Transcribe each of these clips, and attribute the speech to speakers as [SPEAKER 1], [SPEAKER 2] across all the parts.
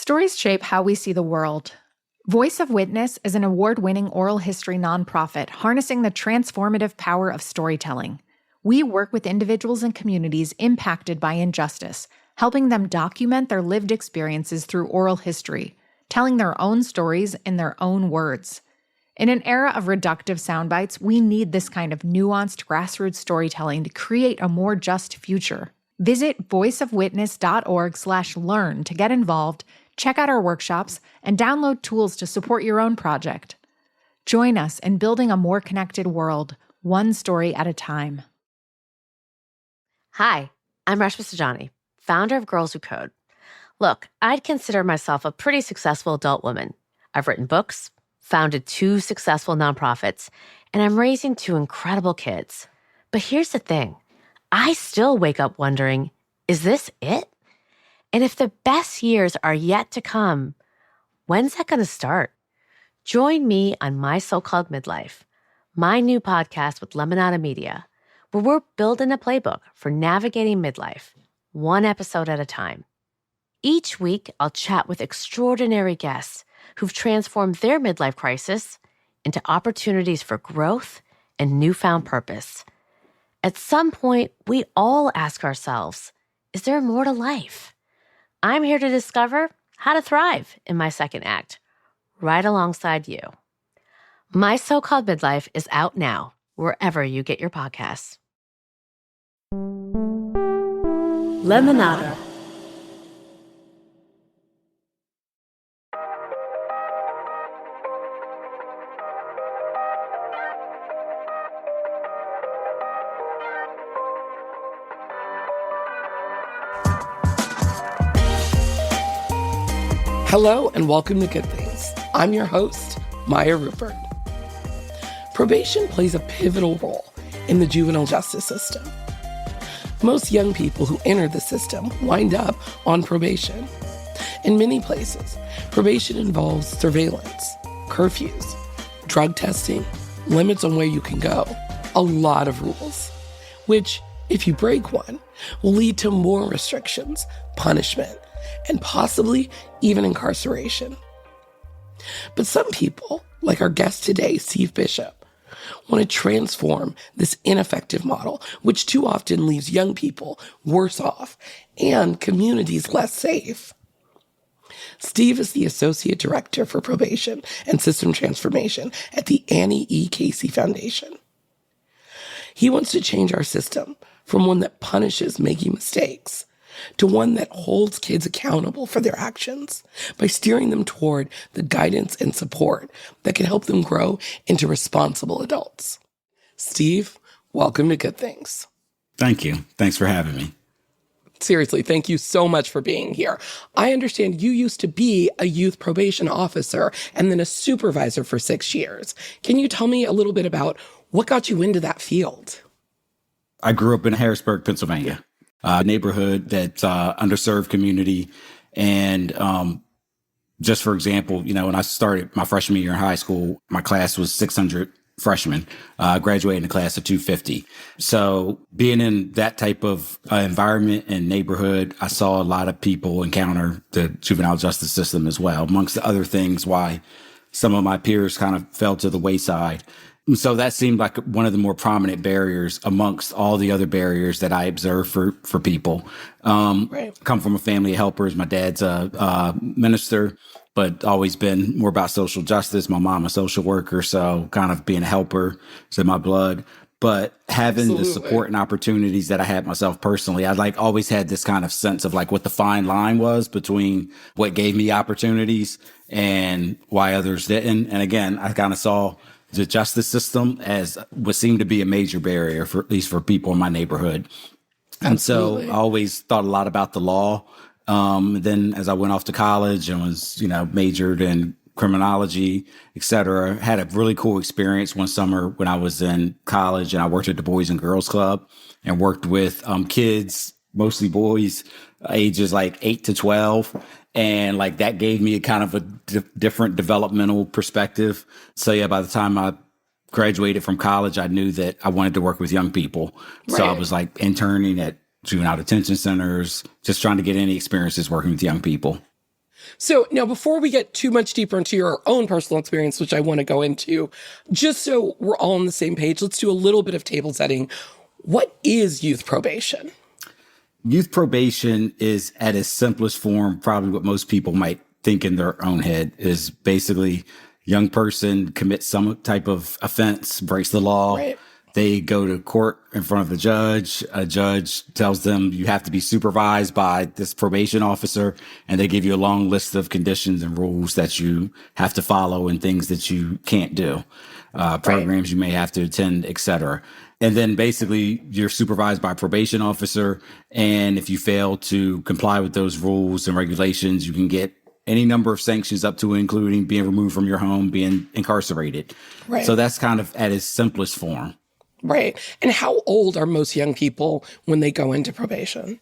[SPEAKER 1] Stories shape how we see the world. Voice of Witness is an award-winning oral history nonprofit harnessing the transformative power of storytelling. We work with individuals and communities impacted by injustice, helping them document their lived experiences through oral history, telling their own stories in their own words. In an era of reductive sound bites, we need this kind of nuanced grassroots storytelling to create a more just future. Visit voiceofwitness.org/learn to get involved, check out our workshops, and download tools to support your own project. Join us in building a more connected world, one story at a time.
[SPEAKER 2] Hi, I'm Rashmi Sajani, founder of Girls Who Code. Look, I'd consider myself a pretty successful adult woman. I've written books, founded 2 successful nonprofits, and I'm raising 2 incredible kids. But here's the thing. I still wake up wondering, is this it? And if the best years are yet to come, when's that going to start? Join me on My So-Called Midlife, my new podcast with Lemonada Media, where we're building a playbook for navigating midlife, one episode at a time. Each week, I'll chat with extraordinary guests who've transformed their midlife crisis into opportunities for growth and newfound purpose. At some point, we all ask ourselves, is there more to life? I'm here to discover how to thrive in my second act, right alongside you. My So-Called Midlife is out now, wherever you get your podcasts.
[SPEAKER 3] Lemonada.
[SPEAKER 4] Hello and welcome to Good Things. I'm your host, Maya Rupert. Probation plays a pivotal role in the juvenile justice system. Most young people who enter the system wind up on probation. In many places, probation involves surveillance, curfews, drug testing, limits on where you can go, a lot of rules, which, if you break one, will lead to more restrictions, punishment, and possibly even incarceration. But some people, like our guest today, Steve Bishop, want to transform this ineffective model, which too often leaves young people worse off and communities less safe. Steve is the Associate Director for Probation and System Transformation at the Annie E. Casey Foundation. He wants to change our system from one that punishes making mistakes to one that holds kids accountable for their actions by steering them toward the guidance and support that can help them grow into responsible adults. Steve, welcome to Good Things.
[SPEAKER 5] Thank you. Thanks for having me.
[SPEAKER 4] Seriously, thank you so much for being here. I understand you used to be a youth probation officer and then a supervisor for 6 years. Can you tell me a little bit about what got you into that field?
[SPEAKER 5] I grew up in Harrisburg, Pennsylvania. Neighborhood that's underserved community. And just for example, when I started my freshman year in high school, my class was 600 freshmen, graduating the class of 250. So being in that type of environment and neighborhood, I saw a lot of people encounter the juvenile justice system as well, amongst the other things why some of my peers kind of fell to the wayside. So that seemed like one of the more prominent barriers amongst all the other barriers that I observe for people. Right. Come from a family of helpers. My dad's a minister, but always been more about social justice. My mom a social worker, so kind of being a helper is in my blood. But having the support and opportunities that I had myself personally, I always had this kind of sense of what the fine line was between what gave me opportunities and why others didn't. And again, I kind of saw the justice system as what seemed to be a major barrier for at least for people in my neighborhood. And so I always thought a lot about the law. Then as I went off to college and was, majored in criminology, et cetera, had a really cool experience one summer when I was in college and I worked at the Boys and Girls Club and worked with kids, mostly boys, ages 8 to 12. And that gave me a kind of a different developmental perspective. So yeah, by the time I graduated from college, I knew that I wanted to work with young people. Right. So I was interning at juvenile detention centers, just trying to get any experiences working with young people.
[SPEAKER 4] So now, before we get too much deeper into your own personal experience, which I want to go into, just so we're all on the same page, let's do a little bit of table setting. What is youth probation?
[SPEAKER 5] Youth probation is, at its simplest form, probably what most people might think in their own head, is basically young person commits some type of offense, breaks the law.
[SPEAKER 4] Right.
[SPEAKER 5] They go to court in front of the judge. A judge tells them you have to be supervised by this probation officer, and they give you a long list of conditions and rules that you have to follow and things that you can't do, programs you may have to attend, et cetera. And then basically you're supervised by a probation officer. And if you fail to comply with those rules and regulations, you can get any number of sanctions up to including being removed from your home, being incarcerated.
[SPEAKER 4] Right.
[SPEAKER 5] So that's kind of at its simplest form.
[SPEAKER 4] Right. And how old are most young people when they go into probation?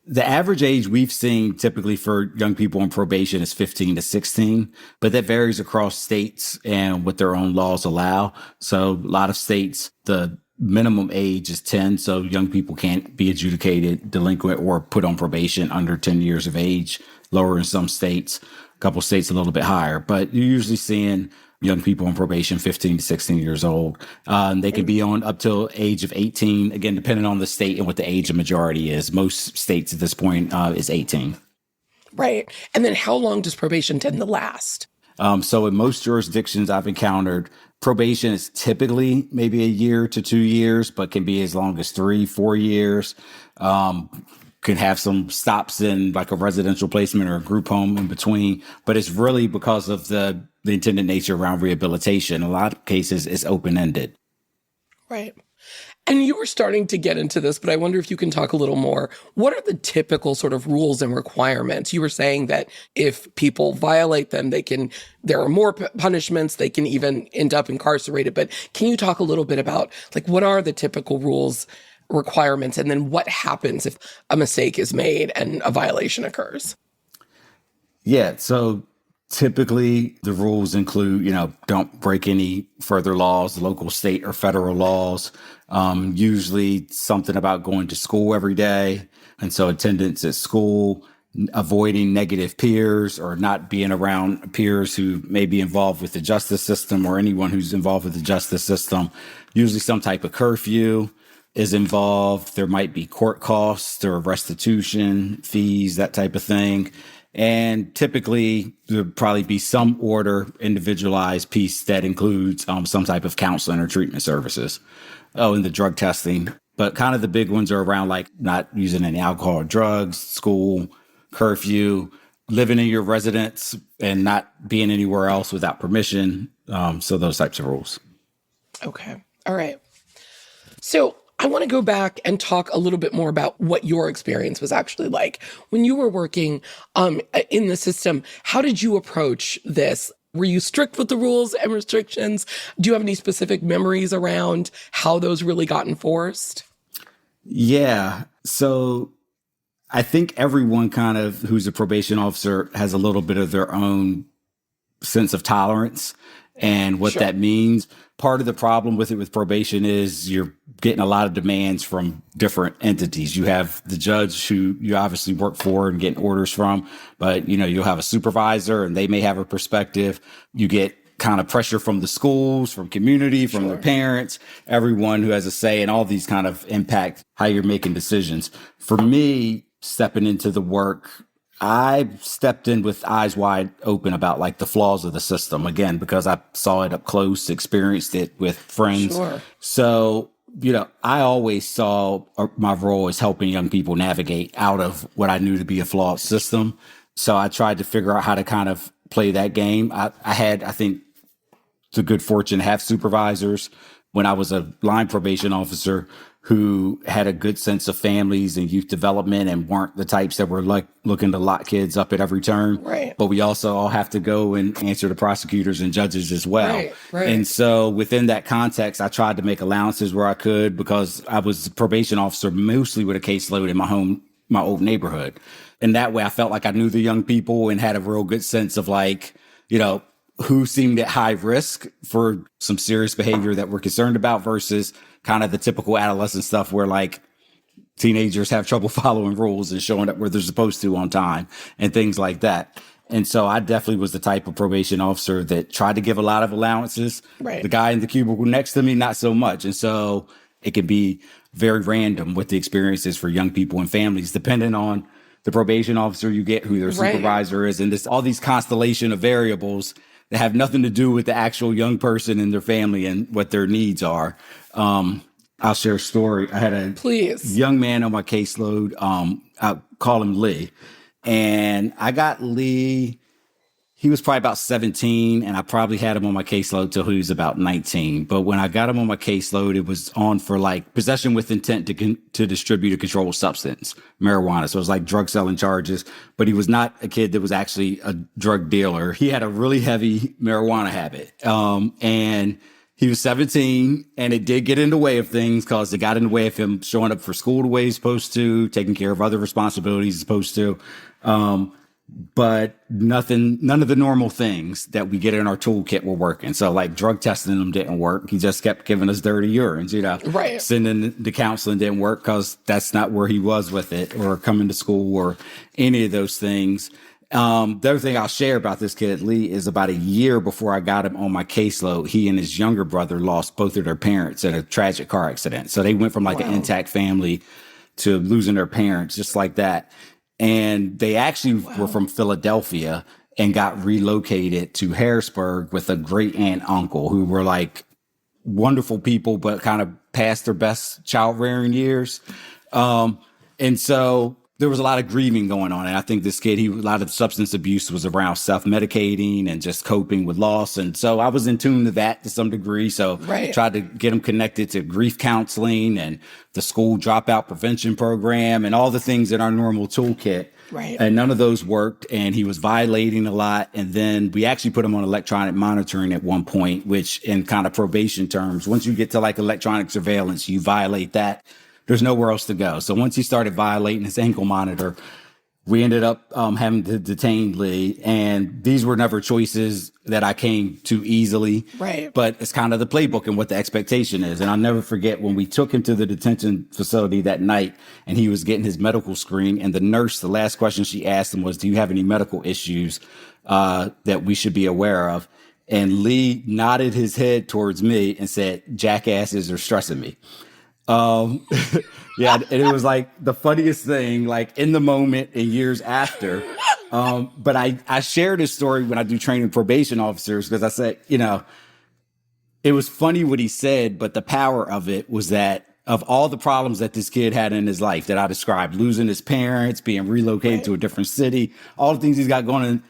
[SPEAKER 5] The average age we've seen typically for young people on probation is 15 to 16, but that varies across states and what their own laws allow. So a lot of states, the minimum age is 10. So young people can't be adjudicated delinquent or put on probation under 10 years of age, lower in some states, a couple states a little bit higher, but you're usually seeing young people on probation, 15 to 16 years old. They can be on up till age of 18, again, depending on the state and what the age of majority is. Most states at this point is 18.
[SPEAKER 4] Right. And then how long does probation tend to last?
[SPEAKER 5] So in most jurisdictions I've encountered, probation is typically maybe a year to 2 years, but can be as long as 3-4 years. Can have some stops in like a residential placement or a group home in between, but it's really because of the intended nature around rehabilitation. A lot of cases it's open-ended.
[SPEAKER 4] Right. And you were starting to get into this, but I wonder if you can talk a little more. What are the typical sort of rules and requirements? You were saying that if people violate them, there are more punishments, they can even end up incarcerated. But can you talk a little bit about like what are the typical rules, requirements, and then what happens if a mistake is made and a violation occurs?
[SPEAKER 5] Yeah. So typically the rules include, don't break any further laws, local, state, or federal laws. Usually something about going to school every day. And so attendance at school, avoiding negative peers or not being around peers who may be involved with the justice system or anyone who's involved with the justice system. Usually some type of curfew is involved. There might be court costs or restitution fees, that type of thing. And typically there'll probably be some order, individualized piece that includes some type of counseling or treatment services. Oh, and the drug testing. But kind of the big ones are around like not using any alcohol or drugs, school, curfew, living in your residence and not being anywhere else without permission. So those types of rules. Okay.
[SPEAKER 4] All right. So I want to go back and talk a little bit more about what your experience was actually like. When you were working in the system, how did you approach this? Were you strict with the rules and restrictions? Do you have any specific memories around how those really got enforced?
[SPEAKER 5] Yeah. So I think everyone kind of who's a probation officer has a little bit of their own sense of tolerance and what that means. Part of the problem with it with probation is you're getting a lot of demands from different entities. You have the judge who you obviously work for and getting orders from, but you'll have a supervisor and they may have a perspective. You get kind of pressure from the schools, from community, from their parents, everyone who has a say, and all these kind of impact how you're making decisions. For me, stepping into the work, I stepped in with eyes wide open about like the flaws of the system, again, because I saw it up close, experienced it with friends.
[SPEAKER 4] Sure.
[SPEAKER 5] So, I always saw my role as helping young people navigate out of what I knew to be a flawed system. So I tried to figure out how to kind of play that game. I think, the good fortune to have supervisors when I was a line probation officer who had a good sense of families and youth development and weren't the types that were like looking to lock kids up at every turn.
[SPEAKER 4] Right.
[SPEAKER 5] But we also all have to go and answer to prosecutors and judges as well.
[SPEAKER 4] Right.
[SPEAKER 5] And so within that context, I tried to make allowances where I could because I was a probation officer mostly with a caseload in my old neighborhood. And that way I felt like I knew the young people and had a real good sense of like, who seemed at high risk for some serious behavior that we're concerned about versus kind of the typical adolescent stuff where like teenagers have trouble following rules and showing up where they're supposed to on time and things like that. And so I definitely was the type of probation officer that tried to give a lot of allowances.
[SPEAKER 4] Right.
[SPEAKER 5] The guy in the cubicle next to me, not so much. And so it can be very random what the experiences for young people and families, depending on the probation officer you get, who their supervisor is, and this all these constellation of variables that have nothing to do with the actual young person and their family and what their needs are. I'll share a story. I had a young man on my caseload. I'll call him Lee. And I got Lee, he was probably about 17, and I probably had him on my caseload till he was about 19. But when I got him on my caseload, it was on for like possession with intent to distribute a controlled substance, marijuana. So it was like drug selling charges, but he was not a kid that was actually a drug dealer. He had a really heavy marijuana habit. And he was 17, and it did get in the way of things because it got in the way of him showing up for school the way he's supposed to, taking care of other responsibilities he's supposed to. But none of the normal things that we get in our toolkit were working. So like drug testing them didn't work. He just kept giving us dirty urines,
[SPEAKER 4] Right.
[SPEAKER 5] Sending the counseling didn't work because that's not where he was with it, or coming to school or any of those things. The other thing I'll share about this kid, Lee, is about a year before I got him on my caseload, he and his younger brother lost both of their parents in a tragic car accident. So they went from like an intact family to losing their parents just like that. And they actually were from Philadelphia and got relocated to Harrisburg with a great aunt uncle who were like wonderful people, but kind of past their best child rearing years. And so there was a lot of grieving going on. And I think this kid, a lot of substance abuse was around self-medicating and just coping with loss. And so I was in tune to that to some degree. So tried to get him connected to grief counseling and the school dropout prevention program and all the things in our normal toolkit.
[SPEAKER 4] Right.
[SPEAKER 5] And none of those worked. And he was violating a lot. And then we actually put him on electronic monitoring at one point, which in kind of probation terms, once you get to like electronic surveillance, you violate that, there's nowhere else to go. So once he started violating his ankle monitor, we ended up having to detain Lee. And these were never choices that I came to easily.
[SPEAKER 4] Right.
[SPEAKER 5] But it's kind of the playbook and what the expectation is. And I'll never forget when we took him to the detention facility that night and he was getting his medical screen. And the nurse, the last question she asked him was, do you have any medical issues that we should be aware of? And Lee nodded his head towards me and said, jackasses are stressing me. Yeah, and it was like the funniest thing, like in the moment and years after. But I share this story when I do training probation officers because I said, it was funny what he said, but the power of it was that of all the problems that this kid had in his life that I described, losing his parents, being relocated to a different city, all the things he's got going on.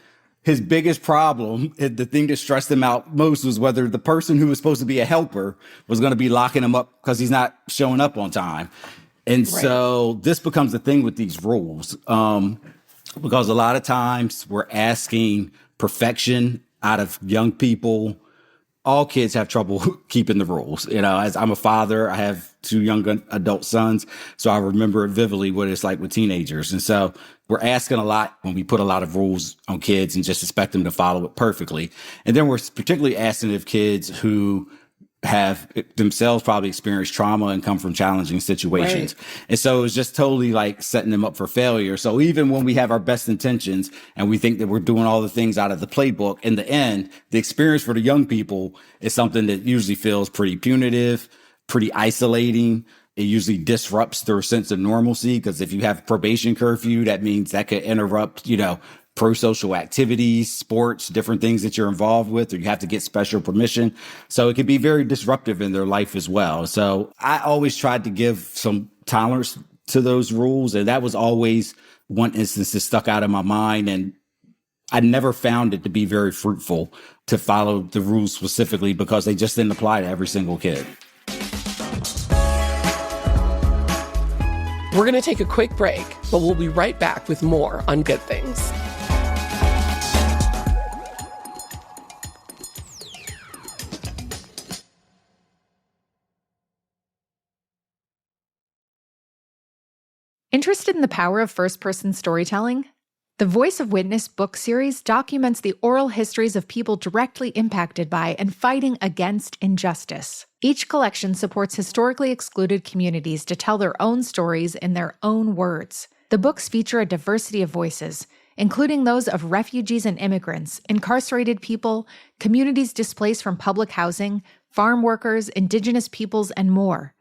[SPEAKER 5] His biggest problem, the thing that stressed him out most, was whether the person who was supposed to be a helper was going to be locking him up because he's not showing up on time. And so this becomes the thing with these rules, because a lot of times we're asking perfection out of young people. All kids have trouble keeping the rules. As I'm a father, I have 2 young adult sons. So I remember vividly what it's like with teenagers. And so we're asking a lot when we put a lot of rules on kids and just expect them to follow it perfectly. And then we're particularly asking of kids who have themselves probably experienced trauma and come from challenging situations. And so it's just totally like setting them up for failure. So even when we have our best intentions and we think that we're doing all the things out of the playbook, in the end, the experience for the young people is something that usually feels pretty punitive, pretty isolating. It usually disrupts their sense of normalcy because if you have probation curfew, that means that could interrupt, pro-social activities, sports, different things that you're involved with, or you have to get special permission. So it can be very disruptive in their life as well. So I always tried to give some tolerance to those rules. And that was always one instance that stuck out in my mind. And I never found it to be very fruitful to follow the rules specifically because they just didn't apply to every single kid.
[SPEAKER 4] We're going to take a quick break, but we'll be right back with more on Good Things.
[SPEAKER 1] Interested in the power of first-person storytelling? The Voice of Witness book series documents the oral histories of people directly impacted by and fighting against injustice. Each collection supports historically excluded communities to tell their own stories in their own words. The books feature a diversity of voices, including those of refugees and immigrants, incarcerated people, communities displaced from public housing, farm workers, Indigenous peoples, and more.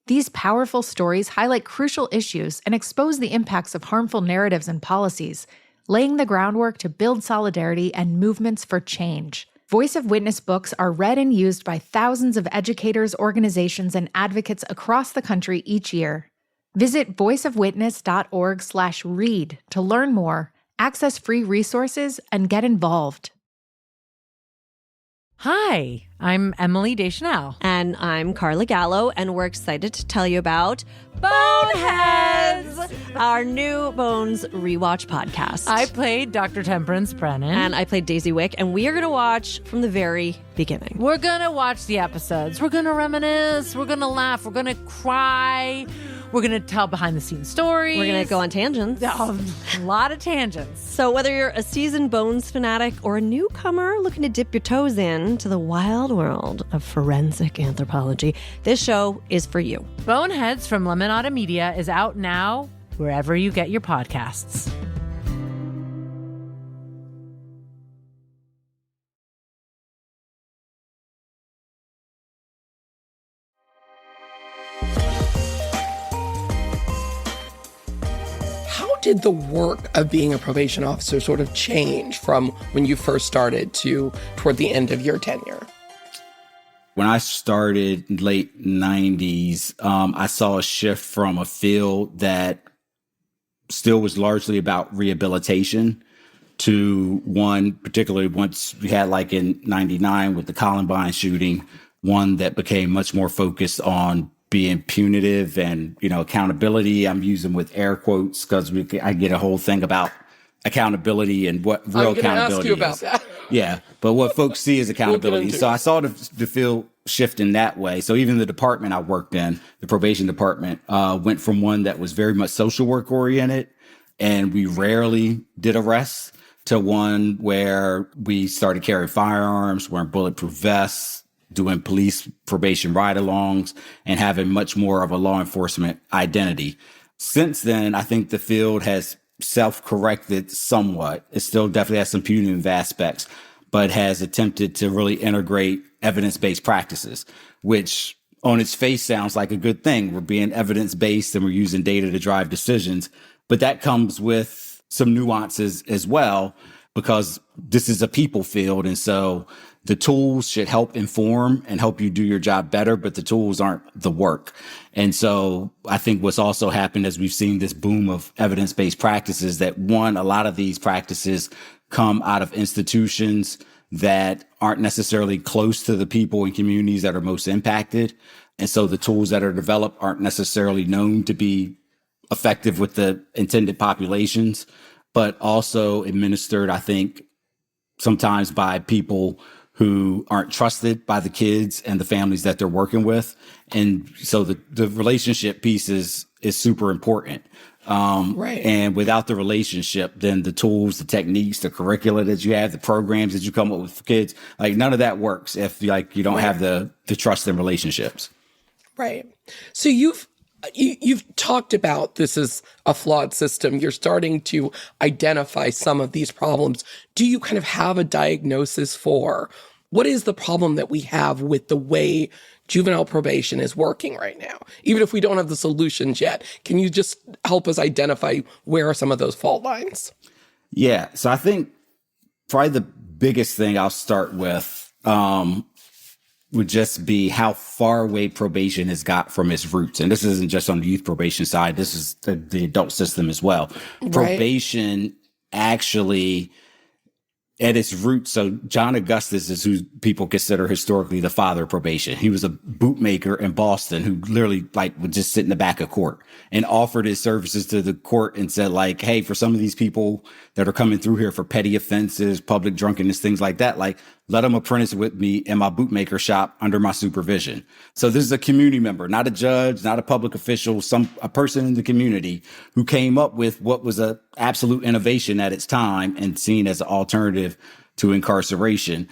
[SPEAKER 1] These powerful stories highlight crucial issues and expose the impacts of harmful narratives and policies, laying the groundwork to build solidarity and movements for change. Voice of Witness books are read and used by thousands of educators, organizations, and advocates across the country each year. Visit voiceofwitness.org/read to learn more, access free resources, and get involved.
[SPEAKER 6] Hi, I'm Emily Deschanel.
[SPEAKER 3] And I'm Carla Gallo, and we're excited to tell you about Boneheads, our new Bones rewatch podcast.
[SPEAKER 6] I played Dr. Temperance Brennan.
[SPEAKER 3] And I played Daisy Wick, and we are going to watch from the very beginning.
[SPEAKER 6] We're going to watch the episodes. We're going to reminisce. We're going to laugh. We're going to cry. We're going to tell behind-the-scenes stories.
[SPEAKER 3] We're going to go on tangents.
[SPEAKER 6] A lot of tangents.
[SPEAKER 3] So whether you're a seasoned Bones fanatic or a newcomer looking to dip your toes into the wild world of forensic anthropology, this show is for you.
[SPEAKER 6] Boneheads from Lemonada Media is out now wherever you get your podcasts.
[SPEAKER 4] How did the work of being a probation officer sort of change from when you first started to toward the end of your tenure?
[SPEAKER 5] When I started late 90s, I saw a shift from a field that still was largely about rehabilitation to one, particularly once we had like in 99 with the Columbine shooting, one that became much more focused on being punitive and, accountability. I'm using with air quotes because I get a whole thing about accountability and what real accountability is.
[SPEAKER 4] Ask you about that.
[SPEAKER 5] Yeah, but what folks see as accountability. So I saw the field shift in that way. So even the department I worked in, the probation department, went from one that was very much social work oriented, and we rarely did arrests, to one where we started carrying firearms, wearing bulletproof vests, doing police probation ride-alongs, and having much more of a law enforcement identity. Since then, I think the field has self-corrected somewhat. It still definitely has some punitive aspects, but has attempted to really integrate evidence-based practices, which on its face sounds like a good thing. We're being evidence-based and we're using data to drive decisions, but that comes with some nuances as well, because this is a people field. And so the tools should help inform and help you do your job better, but the tools aren't the work. And so I think what's also happened as we've seen this boom of evidence-based practices, that one, a lot of these practices come out of institutions that aren't necessarily close to the people and communities that are most impacted. And so the tools that are developed aren't necessarily known to be effective with the intended populations, but also administered, I think, sometimes by people who aren't trusted by the kids and the families that they're working with. And so the relationship piece is super important.
[SPEAKER 4] Right.
[SPEAKER 5] And without the relationship, then the tools, the techniques, the curricula that you have, the programs that you come up with for kids, like none of that works if you don't have the trust and relationships.
[SPEAKER 4] Right. So you've talked about this is a flawed system. You're starting to identify some of these problems. Do you kind of have a diagnosis for what is the problem that we have with the way juvenile probation is working right now? Even if we don't have the solutions yet, can you just help us identify where are some of those fault lines?
[SPEAKER 5] Yeah. So I think probably the biggest thing I'll start with would just be how far away probation has got from its roots. And this isn't just on the youth probation side. This is the adult system as well. Right. Probation actually, at its roots, so John Augustus is who people consider historically the father of probation. He was a bootmaker in Boston who literally would just sit in the back of court and offered his services to the court and said hey, for some of these people that are coming through here for petty offenses, public drunkenness, things like that, let them apprentice with me in my bootmaker shop under my supervision. So this is a community member, not a judge, not a public official, a person in the community who came up with what was an absolute innovation at its time and seen as an alternative to incarceration.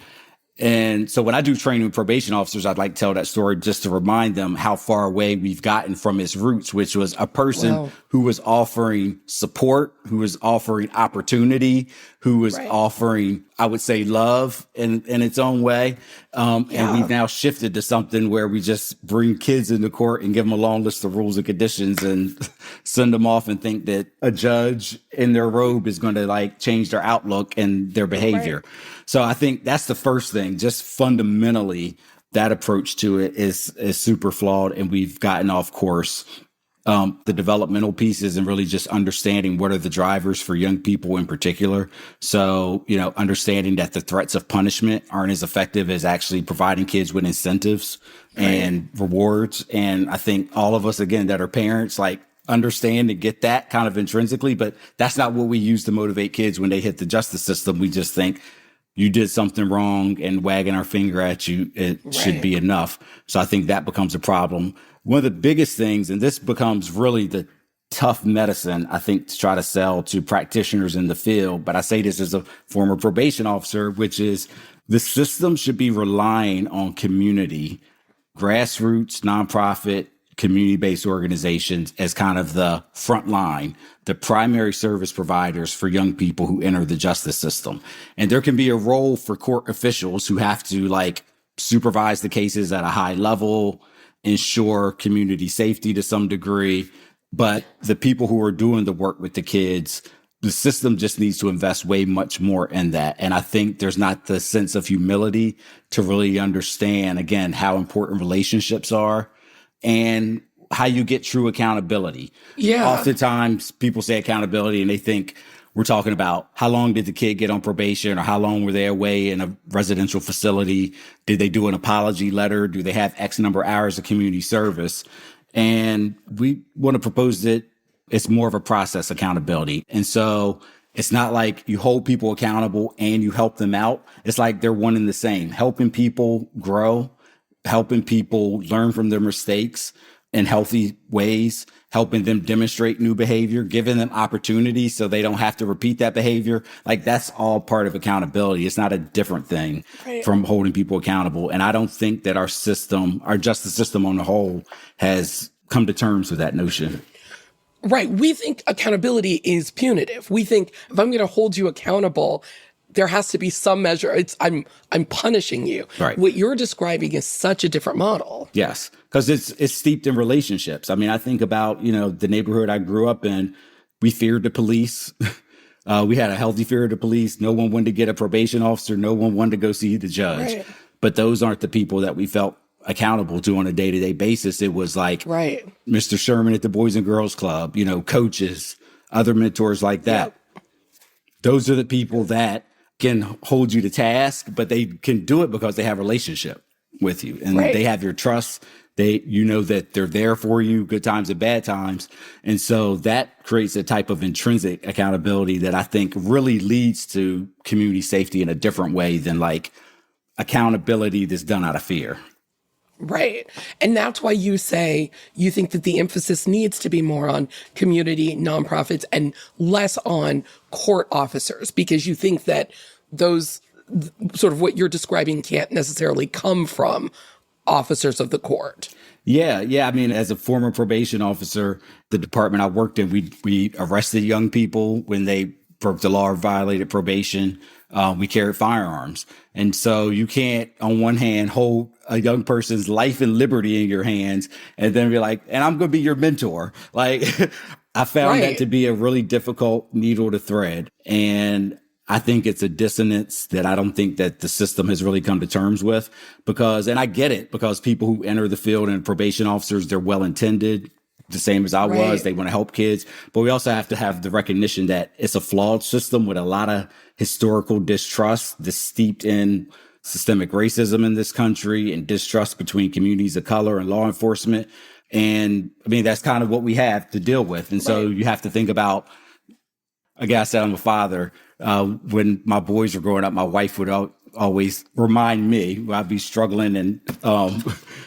[SPEAKER 5] And so when I do training with probation officers, I'd like to tell that story just to remind them how far away we've gotten from its roots, which was a person who was offering support, who was offering opportunity, who was offering, I would say, love in its own way. And we've now shifted to something where we just bring kids into court and give them a long list of rules and conditions and send them off and think that a judge in their robe is going to like change their outlook and their behavior. So I think that's the first thing. Just fundamentally, that approach to it is super flawed, and we've gotten off course. The developmental pieces and really just understanding what are the drivers for young people in particular. So, understanding that the threats of punishment aren't as effective as actually providing kids with incentives and rewards. And I think all of us, again, that are parents, like understand and get that kind of intrinsically, but that's not what we use to motivate kids when they hit the justice system. We just think, you did something wrong and wagging our finger at you, it should be enough. So I think that becomes a problem. One of the biggest things, and this becomes really the tough medicine, I think, to try to sell to practitioners in the field, but I say this as a former probation officer, which is the system should be relying on community, grassroots, nonprofit, community-based organizations as kind of the front line, the primary service providers for young people who enter the justice system. And there can be a role for court officials who have to like supervise the cases at a high level, ensure community safety to some degree. But the people who are doing the work with the kids, the system just needs to invest way much more in that. And I think there's not the sense of humility to really understand, again, how important relationships are and how you get true accountability. Oftentimes people say accountability and they think we're talking about how long did the kid get on probation or how long were they away in a residential facility? Did they do an apology letter? Do they have X number of hours of community service? And we want to propose that it's more of a process accountability. And so it's not like you hold people accountable and you help them out. It's like they're one and the same, helping people grow, helping people learn from their mistakes in healthy ways, helping them demonstrate new behavior, giving them opportunities so they don't have to repeat that behavior. Like that's all part of accountability. It's not a different thing from holding people accountable. And I don't think that our system, our justice system on the whole, has come to terms with that notion.
[SPEAKER 4] Right. We think accountability is punitive. We think if I'm going to hold you accountable, there has to be some measure. I'm punishing you.
[SPEAKER 5] Right.
[SPEAKER 4] What you're describing is such a different model.
[SPEAKER 5] Yes, because it's steeped in relationships. I mean, I think about, the neighborhood I grew up in. We feared the police. We had a healthy fear of the police. No one wanted to get a probation officer. No one wanted to go see the judge. Right. But those aren't the people that we felt accountable to on a day-to-day basis. It was like Mr. Sherman at the Boys and Girls Club, coaches, other mentors like that. Yep. Those are the people that can hold you to task, but they can do it because they have a relationship with you and they have your trust. You know that they're there for you, good times and bad times. And so that creates a type of intrinsic accountability that I think really leads to community safety in a different way than like accountability that's done out of fear.
[SPEAKER 4] Right. And that's why you say you think that the emphasis needs to be more on community nonprofits and less on court officers, because you think that those sort of what you're describing can't necessarily come from officers of the court.
[SPEAKER 5] Yeah. I mean, as a former probation officer, the department I worked in, we arrested young people when they broke the law or violated probation. We carried firearms. And so you can't, on one hand, hold a young person's life and liberty in your hands and then be like, and I'm going to be your mentor. Like, I found that to be a really difficult needle to thread. And I think it's a dissonance that I don't think that the system has really come to terms with and I get it, because people who enter the field and probation officers, they're well-intended, the same as I was. They want to help kids. But we also have to have the recognition that it's a flawed system with a lot of historical distrust that's steeped in systemic racism in this country and distrust between communities of color and law enforcement. And I mean, that's kind of what we have to deal with. And so you have to think about, again, I said I'm a father. When my boys were growing up, my wife would always remind me when I'd be struggling and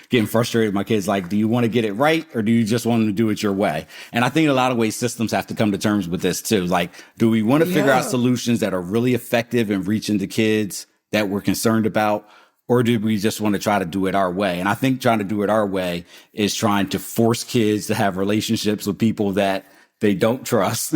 [SPEAKER 5] getting frustrated with my kids, like, do you want to get it right or do you just want to do it your way? And I think in a lot of ways, systems have to come to terms with this too. Like, do we want to figure out solutions that are really effective in reaching the kids that we're concerned about? Or did we just want to try to do it our way? And I think trying to do it our way is trying to force kids to have relationships with people that they don't trust,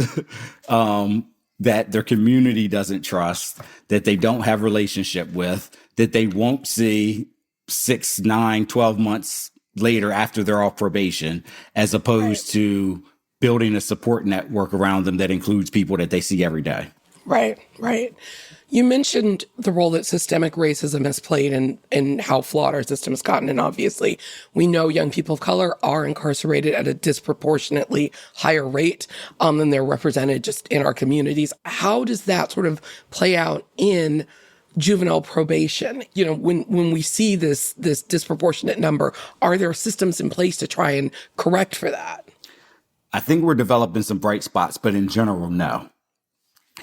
[SPEAKER 5] that their community doesn't trust, that they don't have relationship with, that they won't see 6, 9, 12 months later after they're off probation, as opposed to building a support network around them that includes people that they see every day.
[SPEAKER 4] Right, right. You mentioned the role that systemic racism has played in how flawed our system has gotten. And obviously, we know young people of color are incarcerated at a disproportionately higher rate than they're represented just in our communities. How does that sort of play out in juvenile probation? You know, when we see this disproportionate number, are there systems in place to try and correct for that?
[SPEAKER 5] I think we're developing some bright spots, but in general, no.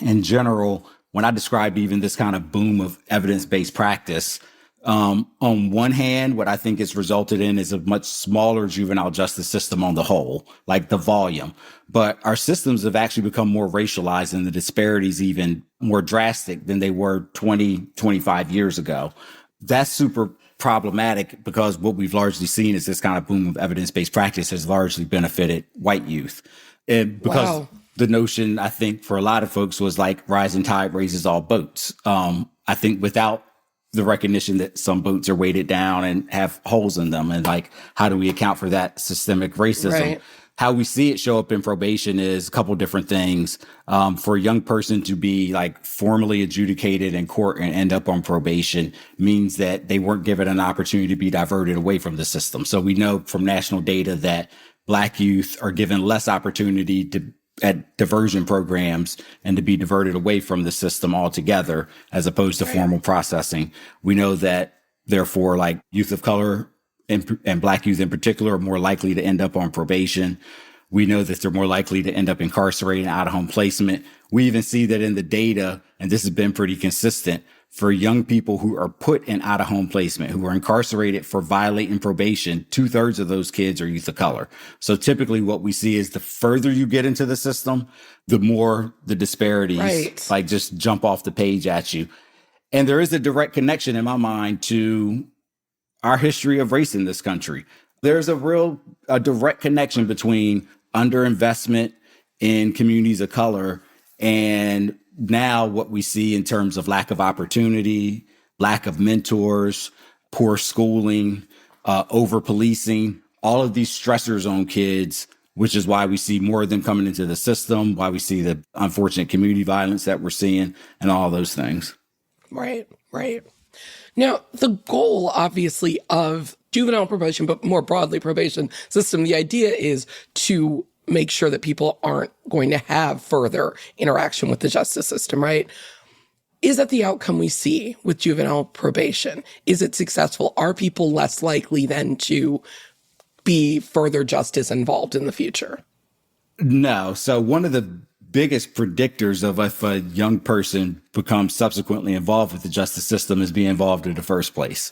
[SPEAKER 5] In general, when I described even this kind of boom of evidence-based practice, on one hand, what I think it's resulted in is a much smaller juvenile justice system on the whole, like the volume. But our systems have actually become more racialized and the disparities even more drastic than they were 20, 25 years ago. That's super problematic because what we've largely seen is this kind of boom of evidence-based practice has largely benefited white youth. And because the notion, I think, for a lot of folks was like rising tide raises all boats. I think without the recognition that some boats are weighted down and have holes in them, and like, how do we account for that systemic racism?
[SPEAKER 4] Right.
[SPEAKER 5] How we see it show up in probation is a couple different things. For a young person to be like formally adjudicated in court and end up on probation means that they weren't given an opportunity to be diverted away from the system. So we know from national data that Black youth are given less opportunity at diversion programs and to be diverted away from the system altogether, as opposed to formal processing. We know that, therefore, like youth of color and Black youth in particular are more likely to end up on probation. We know that they're more likely to end up incarcerated and out-of-home placement. We even see that in the data, and this has been pretty consistent, for young people who are put in out-of-home placement, who are incarcerated for violating probation, 2/3 of those kids are youth of color. So typically what we see is the further you get into the system, the more the disparities like just jump off the page at you. And there is a direct connection in my mind to our history of race in this country. There's a direct connection between underinvestment in communities of color and now what we see in terms of lack of opportunity, lack of mentors, poor schooling, over policing, all of these stressors on kids, which is why we see more of them coming into the system, why we see the unfortunate community violence that we're seeing, and all those things.
[SPEAKER 4] Right, right. Now, the goal, obviously, of juvenile probation, but more broadly probation system, the idea is to make sure that people aren't going to have further interaction with the justice system, right? Is that the outcome we see with juvenile probation? Is it successful? Are people less likely then to be further justice involved in the future?
[SPEAKER 5] No. So one of the biggest predictors of if a young person becomes subsequently involved with the justice system is being involved in the first place.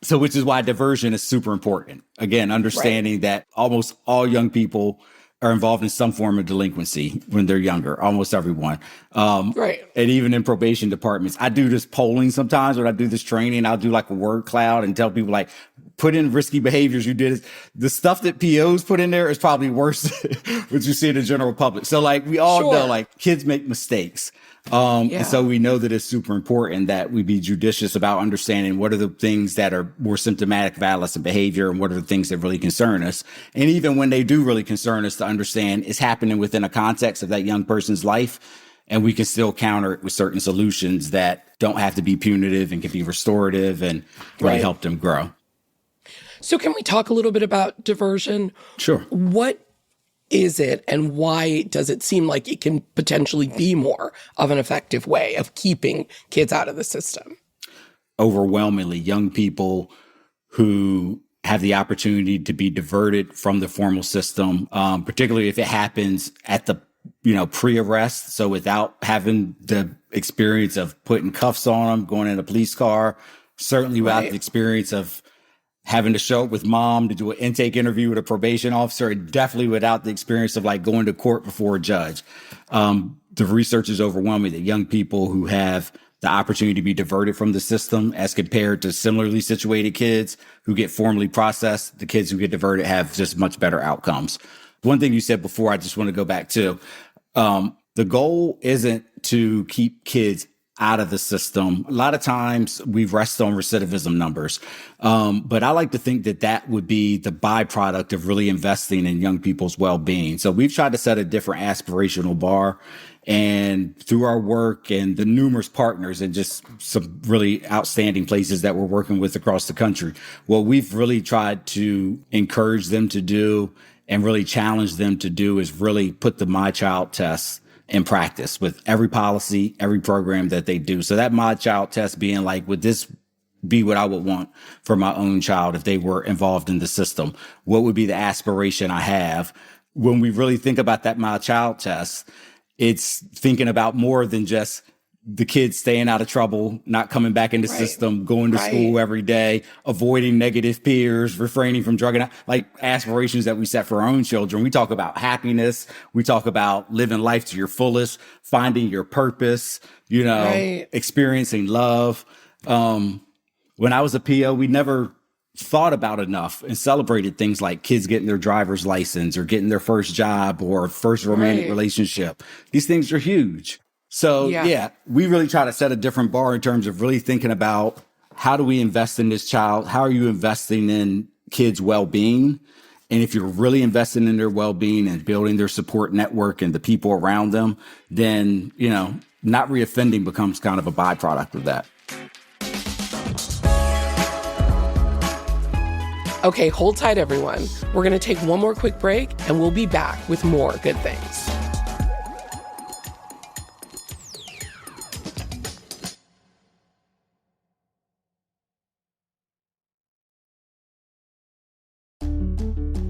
[SPEAKER 5] So which is why diversion is super important. Again, understanding that almost all young people are involved in some form of delinquency when they're younger, almost everyone. And even in probation departments, I do this polling sometimes when I do this training. I'll do like a word cloud and tell people like, put in risky behaviors you did. The stuff that POs put in there is probably worse than what you see in the general public. So like we all know like kids make mistakes. And so we know that it's super important that we be judicious about understanding what are the things that are more symptomatic of adolescent behavior and what are the things that really concern us. And even when they do really concern us, to understand it's happening within a context of that young person's life. And we can still counter it with certain solutions that don't have to be punitive and can be restorative and really help them grow.
[SPEAKER 4] So can we talk a little bit about diversion?
[SPEAKER 5] Sure.
[SPEAKER 4] What is it and why does it seem like it can potentially be more of an effective way of keeping kids out of the system?
[SPEAKER 5] Overwhelmingly, young people who have the opportunity to be diverted from the formal system, particularly if it happens at the pre-arrest. So without having the experience of putting cuffs on them, going in a police car, certainly without the experience of having to show up with mom to do an intake interview with a probation officer, and definitely without the experience of like going to court before a judge. The research is overwhelming that young people who have the opportunity to be diverted from the system as compared to similarly situated kids who get formally processed. The kids who get diverted have just much better outcomes. One thing you said before, I just want to go back to, the goal isn't to keep kids out of the system. A lot of times we rest on recidivism numbers. But I like to think that that would be the byproduct of really investing in young people's well-being. So we've tried to set a different aspirational bar, and through our work and the numerous partners and just some really outstanding places that we're working with across the country, what we've really tried to encourage them to do and really challenge them to do is really put the My Child test in practice with every policy, every program that they do. So that My Child test being like, would this be what I would want for my own child if they were involved in the system? What would be the aspiration I have? When we really think about that My Child test, it's thinking about more than just the kids staying out of trouble, not coming back in the system, going to school every day, avoiding negative peers, refraining from drug and like aspirations that we set for our own children. We talk about happiness. We talk about living life to your fullest, finding your purpose, experiencing love. When I was a PO, we never thought about enough and celebrated things like kids getting their driver's license or getting their first job or first romantic relationship. These things are huge. So we really try to set a different bar in terms of really thinking about how do we invest in this child? How are you investing in kids' well-being? And if you're really investing in their well-being and building their support network and the people around them, then, not reoffending becomes kind of a byproduct of that.
[SPEAKER 4] Okay, hold tight, everyone. We're going to take one more quick break and we'll be back with more good things.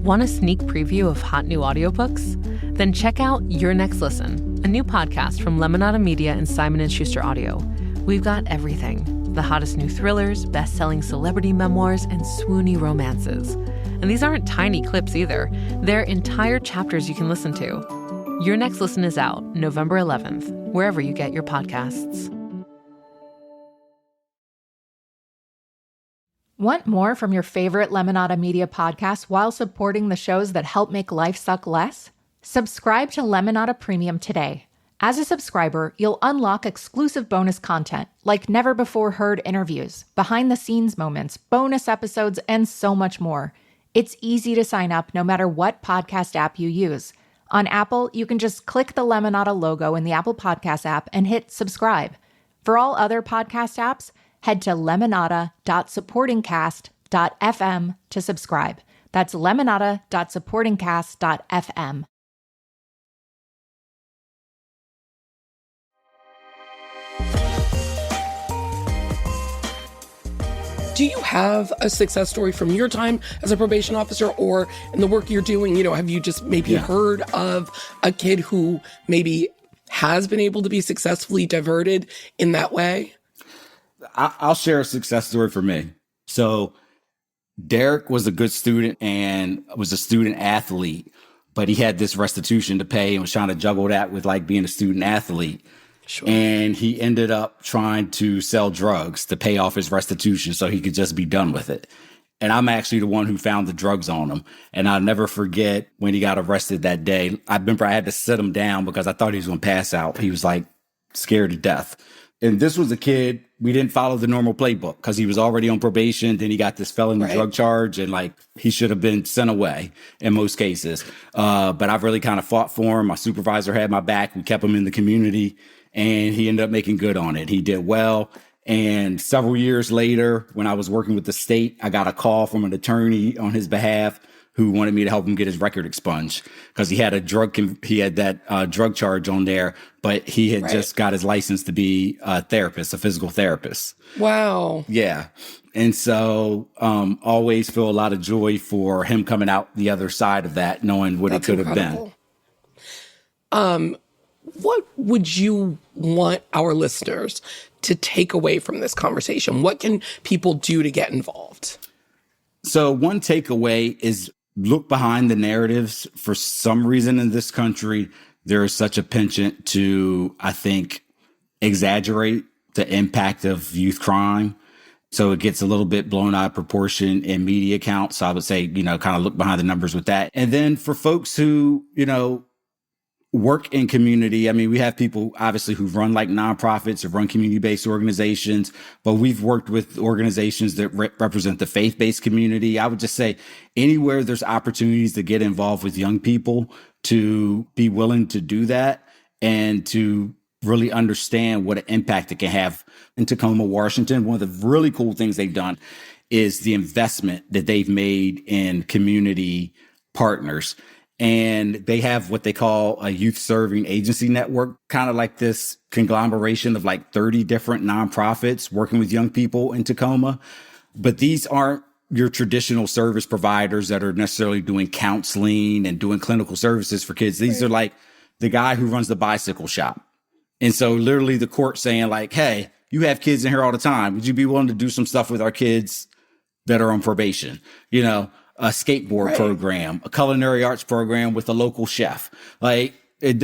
[SPEAKER 7] Want a sneak preview of hot new audiobooks? Then check out Your Next Listen, a new podcast from Lemonada Media and Simon & Schuster Audio. We've got everything: the hottest new thrillers, best-selling celebrity memoirs, and swoony romances. And these aren't tiny clips either. They're entire chapters you can listen to. Your Next Listen is out November 11th, wherever you get your podcasts.
[SPEAKER 1] Want more from your favorite Lemonada Media podcasts while supporting the shows that help make life suck less? Subscribe to Lemonada Premium today. As a subscriber, you'll unlock exclusive bonus content like never-before-heard interviews, behind-the-scenes moments, bonus episodes, and so much more. It's easy to sign up no matter what podcast app you use. On Apple, you can just click the Lemonada logo in the Apple Podcast app and hit subscribe. For all other podcast apps, head to lemonada.supportingcast.fm to subscribe. That's lemonada.supportingcast.fm.
[SPEAKER 4] Do you have a success story from your time as a probation officer or in the work you're doing? Have you just maybe heard of a kid who maybe has been able to be successfully diverted in that way?
[SPEAKER 5] I'll share a success story for me. So Derek was a good student and was a student athlete, but he had this restitution to pay and was trying to juggle that with like being a student athlete. Sure. And he ended up trying to sell drugs to pay off his restitution so he could just be done with it. And I'm actually the one who found the drugs on him. And I'll never forget when he got arrested that day. I remember I had to sit him down because I thought he was going to pass out. He was like scared to death. And this was a kid, we didn't follow the normal playbook because he was already on probation. Then he got this felony drug charge and like he should have been sent away in most cases. But I've really kind of fought for him. My supervisor had my back. We kept him in the community and he ended up making good on it. He did well. And several years later, when I was working with the state, I got a call from an attorney on his behalf who wanted me to help him get his record expunged because he had that drug charge on there, but he had just got his license to be a therapist, a physical therapist. Wow. Yeah. And so always feel a lot of joy for him coming out the other side of that, knowing what it could have been.
[SPEAKER 4] What would you want our listeners to take away from this conversation? What can people do to get involved?
[SPEAKER 5] So one takeaway is look behind the narratives. For some reason in this country, there is such a penchant to, I think, exaggerate the impact of youth crime. So it gets a little bit blown out of proportion in media accounts. So I would say, kind of look behind the numbers with that. And then for folks who, work in community, I mean, we have people obviously who run like nonprofits or run community-based organizations, but we've worked with organizations that represent the faith-based community. I would just say anywhere there's opportunities to get involved with young people, to be willing to do that and to really understand what an impact it can have. In Tacoma, Washington, one of the really cool things they've done is the investment that they've made in community partners. And they have what they call a youth serving agency network, kind of like this conglomeration of like 30 different nonprofits working with young people in Tacoma. But these aren't your traditional service providers that are necessarily doing counseling and doing clinical services for kids. These are like the guy who runs the bicycle shop. And so literally the court saying like, hey, you have kids in here all the time. Would you be willing to do some stuff with our kids that are on probation? A skateboard program, a culinary arts program with a local chef. Like it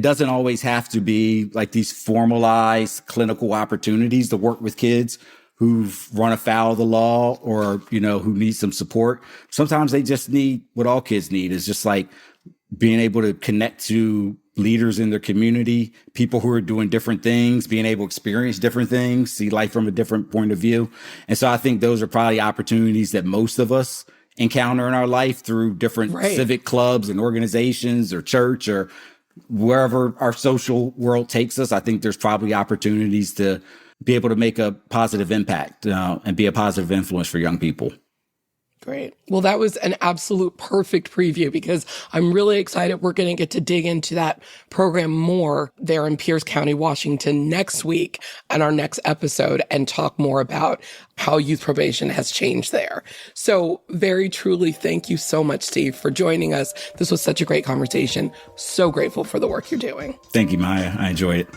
[SPEAKER 5] doesn't always have to be like these formalized clinical opportunities to work with kids who've run afoul of the law or, who need some support. Sometimes they just need what all kids need is just like being able to connect to leaders in their community, people who are doing different things, being able to experience different things, see life from a different point of view. And so I think those are probably opportunities that most of us encounter in our life through different civic clubs and organizations or church or wherever our social world takes us. I think there's probably opportunities to be able to make a positive impact and be a positive influence for young people.
[SPEAKER 4] Great. Well, that was an absolute perfect preview because I'm really excited. We're going to get to dig into that program more there in Pierce County, Washington next week on our next episode and talk more about how youth probation has changed there. So very truly, thank you so much, Steve, for joining us. This was such a great conversation. So grateful for the work you're doing.
[SPEAKER 5] Thank you, Maya. I enjoyed it.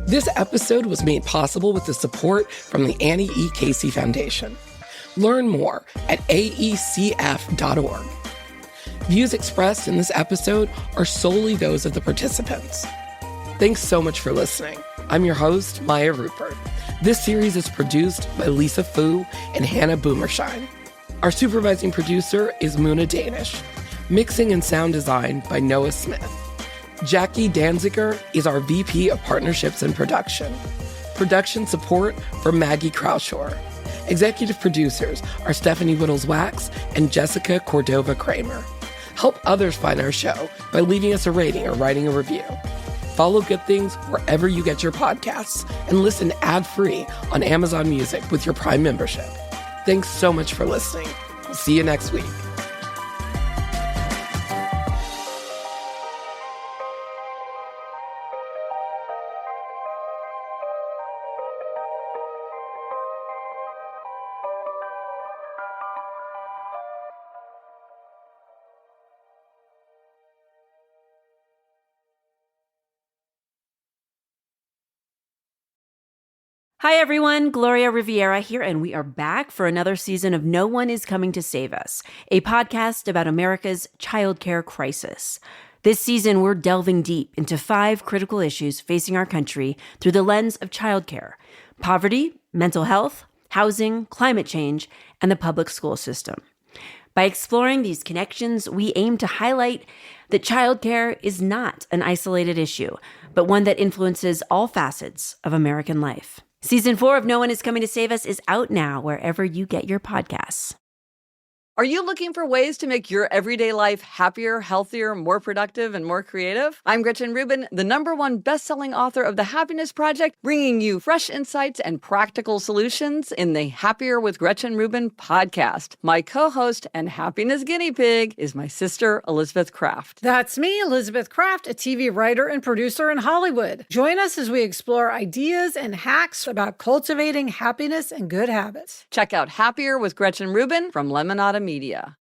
[SPEAKER 4] This episode was made possible with the support from the Annie E. Casey Foundation. Learn more at aecf.org. Views expressed in this episode are solely those of the participants. Thanks so much for listening. I'm your host, Maya Rupert. This series is produced by Lisa Fu and Hannah Boomershine. Our supervising producer is Muna Danish. Mixing and sound design by Noah Smith. Jackie Danziger is our VP of Partnerships and Production. Production support for Maggie Kraushaar. Executive producers are Stephanie Whittles-Wax and Jessica Cordova Kramer. Help others find our show by leaving us a rating or writing a review. Follow Good Things wherever you get your podcasts and listen ad-free on Amazon Music with your Prime membership. Thanks so much for listening. We'll see you next week.
[SPEAKER 8] Hi everyone, Gloria Riviera here, and we are back for another season of No One Is Coming to Save Us, a podcast about America's childcare crisis. This season, we're delving deep into 5 critical issues facing our country through the lens of childcare: poverty, mental health, housing, climate change, and the public school system. By exploring these connections, we aim to highlight that childcare is not an isolated issue, but one that influences all facets of American life. Season 4 of No One Is Coming to Save Us is out now wherever you get your podcasts.
[SPEAKER 9] Are you looking for ways to make your everyday life happier, healthier, more productive, and more creative? I'm Gretchen Rubin, the #1 best-selling author of The Happiness Project, bringing you fresh insights and practical solutions in the Happier with Gretchen Rubin podcast. My co-host and happiness guinea pig is my sister, Elizabeth Kraft.
[SPEAKER 10] That's me, Elizabeth Kraft, a TV writer and producer in Hollywood. Join us as we explore ideas and hacks about cultivating happiness and good habits.
[SPEAKER 9] Check out Happier with Gretchen Rubin from Lemonada Media.